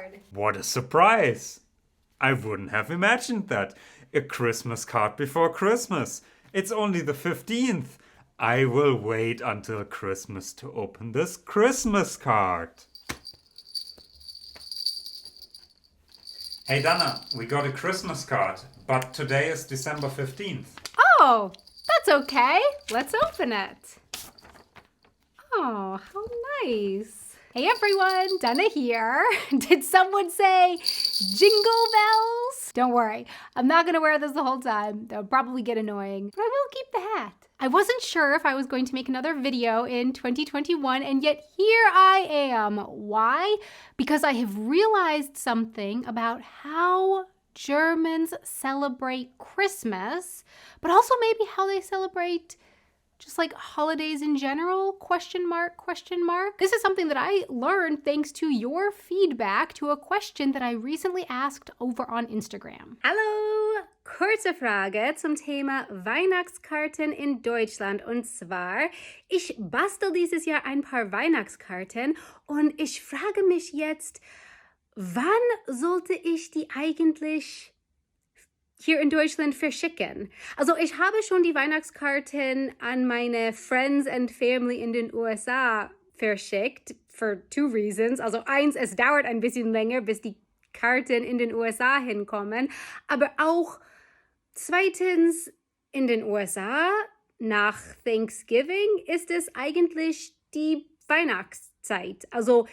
card. What a surprise! I wouldn't have imagined that. A Christmas card before Christmas. It's only the 15th. I will wait until Christmas to open this Christmas card. Hey Dana, we got a Christmas card, but today is December 15th. Oh, that's okay. Let's open it. Oh, how nice. Hey everyone, Dana here. Did someone say jingle bells? Don't worry, I'm not gonna wear this the whole time. That'll probably get annoying, but I will keep the hat. I wasn't sure if I was going to make another video in 2021, and yet here I am. Why? Because I have realized something about how Germans celebrate Christmas, but also maybe how they celebrate just like holidays in general, question mark, question mark. This is something that I learned thanks to your feedback to a question that I recently asked over on Instagram. Hallo, kurze Frage zum Thema Weihnachtskarten in Deutschland. Und zwar, ich bastel dieses Jahr ein paar Weihnachtskarten und ich frage mich jetzt, wann sollte ich die eigentlich hier in Deutschland verschicken? Also ich habe schon die Weihnachtskarten an meine Friends and Family in den USA verschickt, for two reasons. Also eins, es dauert ein bisschen länger, bis die Karten in den USA hinkommen, aber auch zweitens, in den USA nach Thanksgiving ist es eigentlich die Weihnachtszeit. Also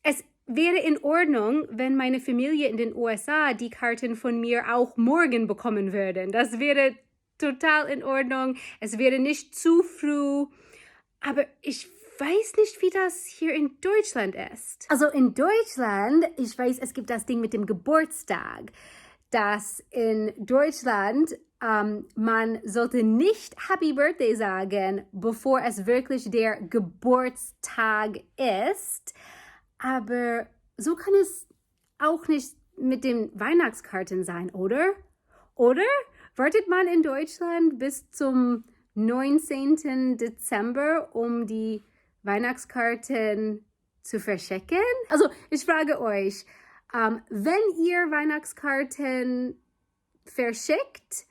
es wäre in Ordnung, wenn meine Familie in den USA die Karten von mir auch morgen bekommen würden. Das wäre total in Ordnung. Es wäre nicht zu früh. Aber ich weiß nicht, wie das hier in Deutschland ist. Also in Deutschland, ich weiß, es gibt das Ding mit dem Geburtstag, dass in Deutschland man sollte nicht Happy Birthday sagen, bevor es wirklich der Geburtstag ist. Aber so kann es auch nicht mit den Weihnachtskarten sein, oder? Oder wartet man in Deutschland bis zum 19. Dezember, um die Weihnachtskarten zu verschicken? Also ich frage euch, wenn ihr Weihnachtskarten verschickt,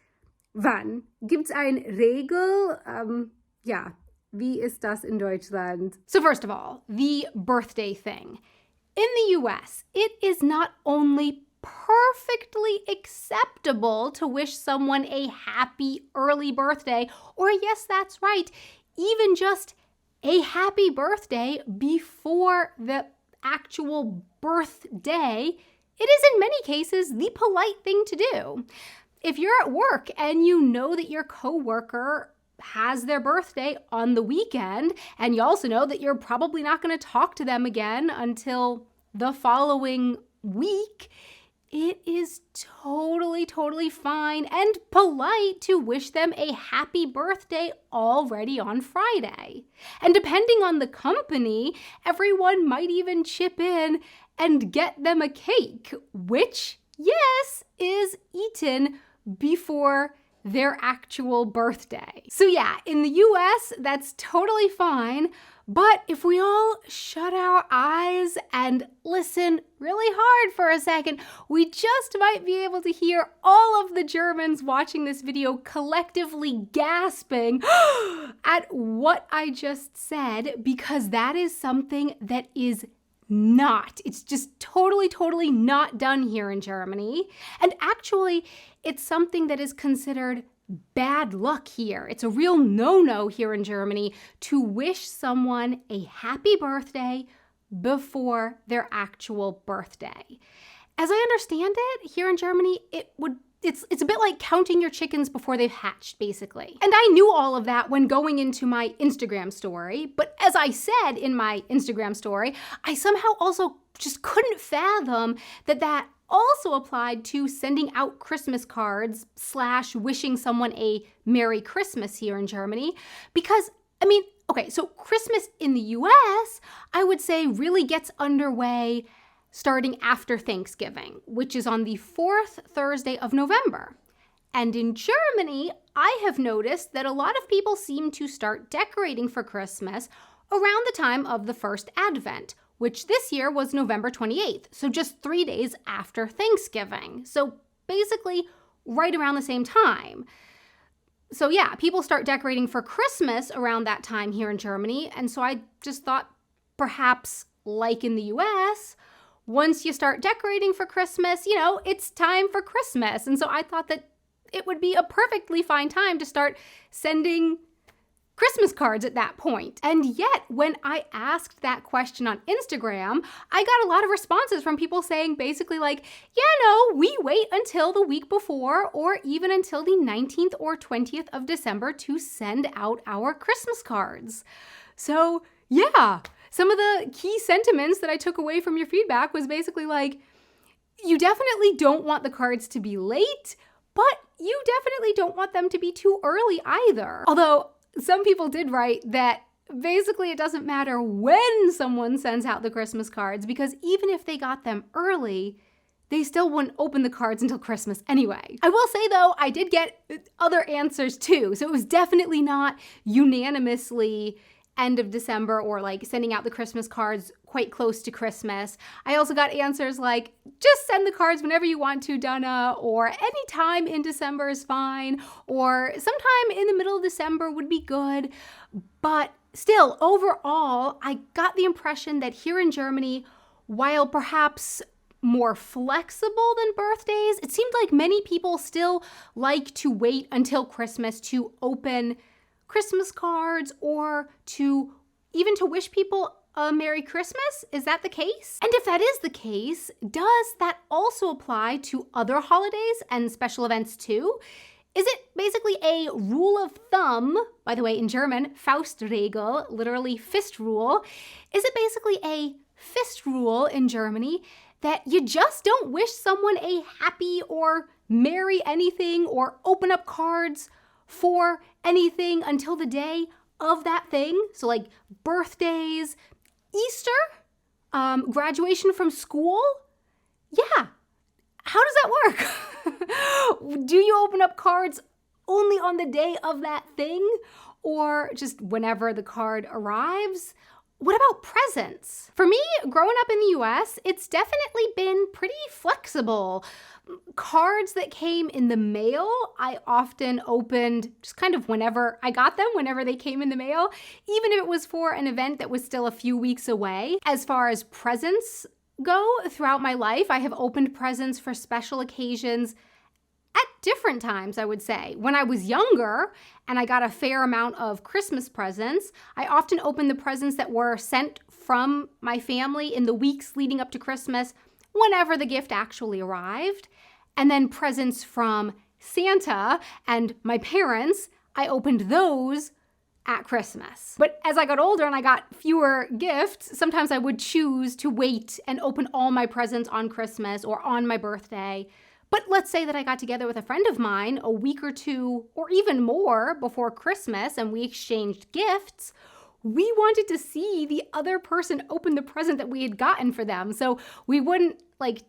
wann? Gibt es eine Regel? Ja. Wie ist das in Deutschland? So first of all, the birthday thing. In the US, it is not only perfectly acceptable to wish someone a happy early birthday, or yes, that's right, even just a happy birthday before the actual birthday. It is in many cases the polite thing to do. If you're at work and you know that your coworker has their birthday on the weekend, and you also know that you're probably not going to talk to them again until the following week, it is totally fine and polite to wish them a happy birthday already on Friday. And depending on the company, everyone might even chip in and get them a cake, which, yes, is eaten before their actual birthday. So yeah, in the US, that's totally fine, but if we all shut our eyes and listen really hard for a second, we just might be able to hear all of the Germans watching this video collectively gasping at what I just said, because that is something that is not. It's just totally not done here in Germany. And actually, it's something that is considered bad luck here. It's a real no-no here in Germany to wish someone a happy birthday before their actual birthday. As I understand it, here in Germany, it's a bit like counting your chickens before they've hatched, basically. And I knew all of that when going into my Instagram story, but as I said in my Instagram story, I somehow also just couldn't fathom that also applied to sending out Christmas cards / wishing someone a Merry Christmas here in Germany. Because, I mean, okay, so Christmas in the US, I would say really gets underway starting after Thanksgiving, which is on the 4th Thursday of November. And in Germany, I have noticed that a lot of people seem to start decorating for Christmas around the time of the first Advent, which this year was November 28th, so just 3 days after Thanksgiving. So basically right around the same time. So yeah, people start decorating for Christmas around that time here in Germany, and so I just thought perhaps like in the US, once you start decorating for Christmas, it's time for Christmas. And so I thought that it would be a perfectly fine time to start sending Christmas cards at that point. And yet, when I asked that question on Instagram, I got a lot of responses from people saying basically like, yeah, no, we wait until the week before or even until the 19th or 20th of December to send out our Christmas cards. So yeah, some of the key sentiments that I took away from your feedback was basically like, you definitely don't want the cards to be late, but you definitely don't want them to be too early either. Although some people did write that basically it doesn't matter when someone sends out the Christmas cards, because even if they got them early, they still wouldn't open the cards until Christmas anyway. I will say though, I did get other answers too. So it was definitely not unanimously end of December or like sending out the Christmas cards quite close to Christmas. I also got answers like, just send the cards whenever you want to, Donna, or any time in December is fine, or sometime in the middle of December would be good. But still, overall, I got the impression that here in Germany, while perhaps more flexible than birthdays, it seemed like many people still like to wait until Christmas to open Christmas cards or to wish people a Merry Christmas. Is that the case? And if that is the case, does that also apply to other holidays and special events too? Is it basically a rule of thumb, by the way, in German, Faustregel, literally fist rule? Is it basically a fist rule in Germany that you just don't wish someone a happy or merry anything or open up cards for anything until the day of that thing? So like birthdays, Easter, graduation from school? Yeah. How does that work? Do you open up cards only on the day of that thing or just whenever the card arrives? What about presents? For me, growing up in the US, it's definitely been pretty flexible. Cards that came in the mail, I often opened just kind of whenever I got them, whenever they came in the mail, even if it was for an event that was still a few weeks away. As far as presents go, throughout my life, I have opened presents for special occasions at different times, I would say. When I was younger and I got a fair amount of Christmas presents, I often opened the presents that were sent from my family in the weeks leading up to Christmas, whenever the gift actually arrived. And then presents from Santa and my parents, I opened those at Christmas. But as I got older and I got fewer gifts, sometimes I would choose to wait and open all my presents on Christmas or on my birthday. But let's say that I got together with a friend of mine a week or two or even more before Christmas and we exchanged gifts. We wanted to see the other person open the present that we had gotten for them. So we wouldn't like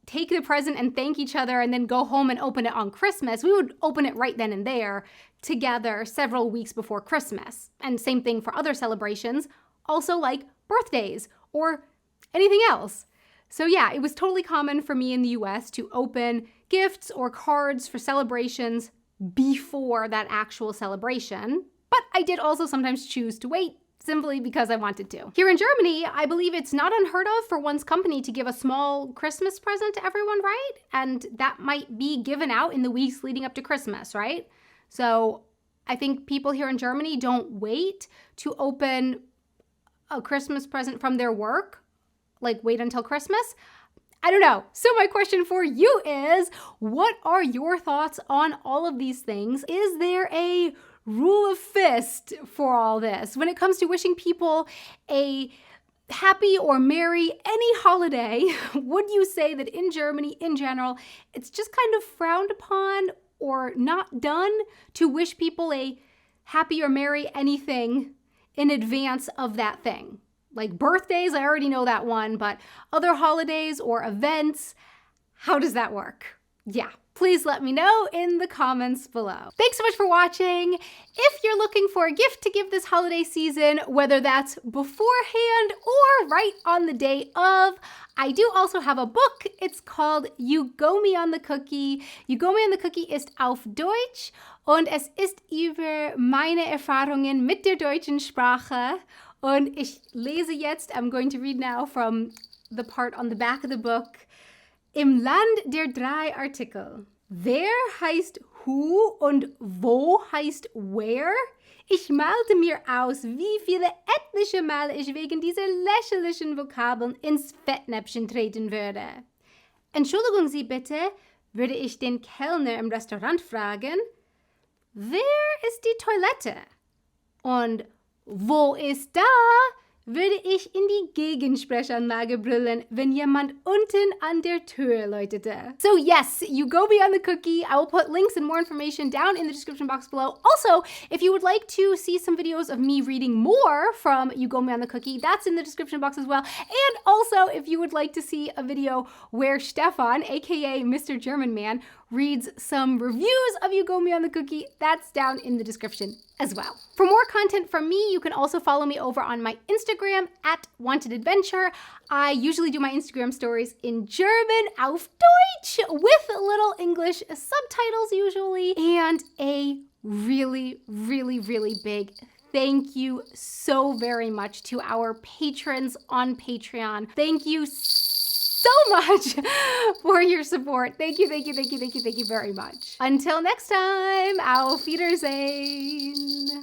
take the present and thank each other and then go home and open it on Christmas. We would open it right then and there together several weeks before Christmas. And same thing for other celebrations, also like birthdays or anything else. So yeah, it was totally common for me in the US to open gifts or cards for celebrations before that actual celebration. But I did also sometimes choose to wait simply because I wanted to. Here in Germany, I believe it's not unheard of for one's company to give a small Christmas present to everyone, right? And that might be given out in the weeks leading up to Christmas, right? So I think people here in Germany don't wait to open a Christmas present from their work. Like wait until Christmas? I don't know. So my question for you is, what are your thoughts on all of these things? Is there a rule of fist for all this when it comes to wishing people a happy or merry any holiday? Would you say that in Germany in general, it's just kind of frowned upon or not done to wish people a happy or merry anything in advance of that thing? Like birthdays, I already know that one, but other holidays or events, how does that work? Yeah, Please let me know in the comments below. Thanks so much for watching. If you're looking for a gift to give this holiday season, whether that's beforehand or right on the day of, I do also have a book. It's called You Go Me on the Cookie. You Go Me on the Cookie ist auf Deutsch und es ist über meine Erfahrungen mit der deutschen Sprache. Und ich lese jetzt, I'm going to read now from the part on the back of the book. Im Land der 3 Artikel. Wer heißt who und wo heißt where? Ich malte mir aus, wie viele etliche Male ich wegen dieser lächerlichen Vokabeln ins Fettnäpfchen treten würde. Entschuldigen Sie bitte, würde ich den Kellner im Restaurant fragen, wer ist die Toilette? Und wo ist da? Würde ich in die Gegensprechanlage brüllen, wenn jemand unten an der Tür läutete. So yes, you go me on the cookie. I will put links and more information down in the description box below. Also, if you would like to see some videos of me reading more from You Go Me on the Cookie, that's in the description box as well. And also, if you would like to see a video where Stefan, aka Mr. German Man, reads some reviews of You Go Me on the Cookie, that's down in the description as well. For more content from me, you can also follow me over on my Instagram at Wanted Adventure. I usually do my Instagram stories in German, auf Deutsch, with little English subtitles usually, and a really, really, really big thank you so very much to our patrons on Patreon. Thank you so much for your support. Thank you, thank you, thank you, thank you, thank you very much. Until next time, auf Wiedersehen.